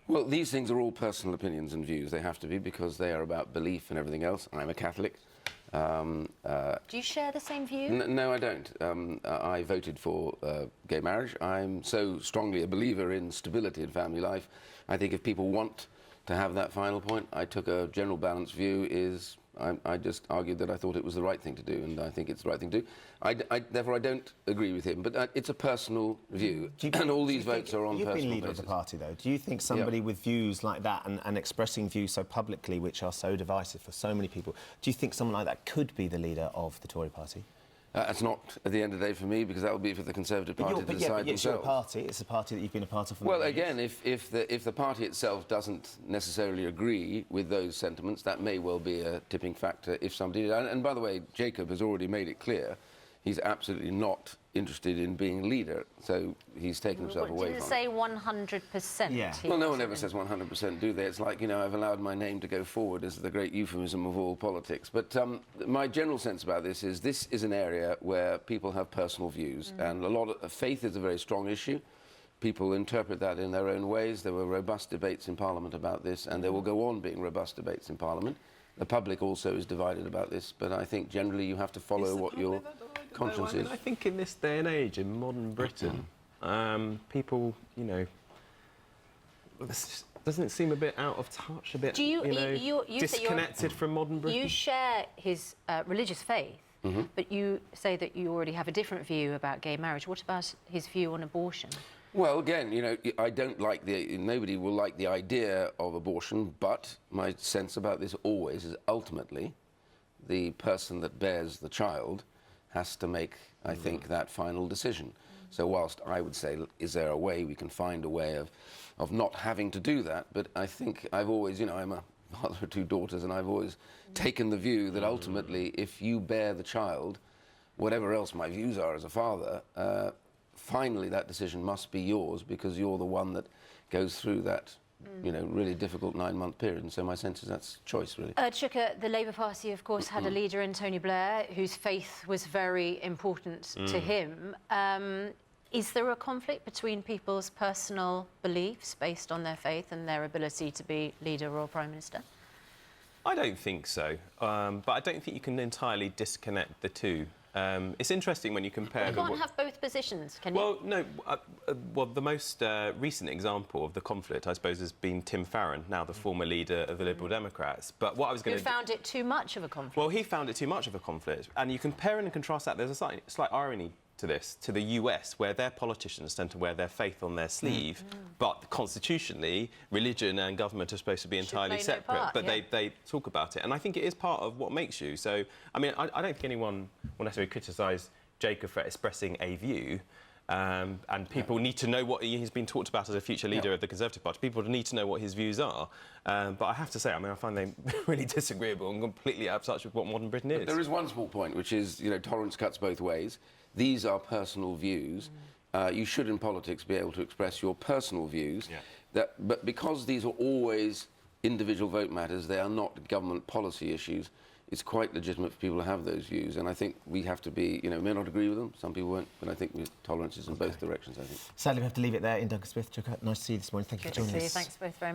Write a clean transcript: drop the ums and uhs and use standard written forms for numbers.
Well, these things are all personal opinions and views. They have to be, because they are about belief and everything else. I'm a Catholic. Do you share the same view? No, I don't. I voted for gay marriage. I'm so strongly a believer in stability in family life. I think if people want to have that final point, I took a general balanced view. I just argued that I thought it was the right thing to do, and I think it's the right thing to do. Therefore, I don't agree with him, but it's a personal view, and all these votes are on personal basis. You've been leader of the party, though. Do you think somebody with views like that and expressing views so publicly, which are so divisive for so many people, do you think someone like that could be the leader of the Tory party? It's not at the end of the day for me, because that will be for the Conservative Party to decide themselves. It's your party. It's a party that you've been a part of for Well, many again, years. if the party itself doesn't necessarily agree with those sentiments, that may well be a tipping factor if somebody did. And by the way, Jacob has already made it clear he's absolutely not interested in being leader, so he's taken himself away from it. Didn't say 100%. Yeah. Well, no one ever says 100%, do they? It's like, you know, I've allowed my name to go forward as the great euphemism of all politics. But my general sense about this is an area where people have personal views, and a lot of faith is a very strong issue. People interpret that in their own ways. There were robust debates in Parliament about this, and there will go on being robust debates in Parliament. The public also is divided about this, but I think generally you have to follow what your conscience is. I think in this day and age, in modern Britain, people, you know, doesn't it seem a bit out of touch, a bit, you disconnected from modern Britain? You share his religious faith, but you say that you already have a different view about gay marriage. What about his view on abortion? Well, again, you know, I don't like nobody will like the idea of abortion, but my sense about this always is ultimately the person that bears the child has to make, I think, that final decision. So whilst I would say, is there a way we can find a way of not having to do that? But I think I've always, you know, I'm a father of 2 daughters, and I've always taken the view that ultimately, if you bear the child, whatever else my views are as a father, finally that decision must be yours, because you're the one that goes through that, you know, really difficult 9-month period. And so my sense is that's choice, really. Chuka, the Labour Party, of course, had a leader in Tony Blair, whose faith was very important to him. Is there a conflict between people's personal beliefs based on their faith and their ability to be leader or prime minister? I don't think so, but I don't think you can entirely disconnect the two. It's interesting when you compare... You can't have both positions, can you? Well, no. Well, the most recent example of the conflict, I suppose, has been Tim Farron, now the former leader of the Liberal Democrats. But what I was going to... Who found it too much of a conflict? Well, he found it too much of a conflict. And you compare and contrast that. There's a slight irony to this, to the US, where their politicians tend to wear their faith on their sleeve, but constitutionally, religion and government are supposed to be entirely separate, but they talk about it. And I think it is part of what makes you. So, I mean, I don't think anyone will necessarily criticise Jacob for expressing a view, and people need to know what he's been talked about as a future leader of the Conservative Party. People need to know what his views are. But I have to say, I mean, I find them really disagreeable and completely out of touch with what modern Britain is. But there is one small point, which is, you know, tolerance cuts both ways. These are personal views. You should, in politics, be able to express your personal views. But because these are always individual vote matters, they are not government policy issues, it's quite legitimate for people to have those views. And I think we have to be, you know, we may not agree with them, some people won't, but I think tolerance is in both directions, I think. Sadly, we have to leave it there. In Douglas Smith, Chuka, nice to see you this morning. Thank you for joining us. Thanks both very much.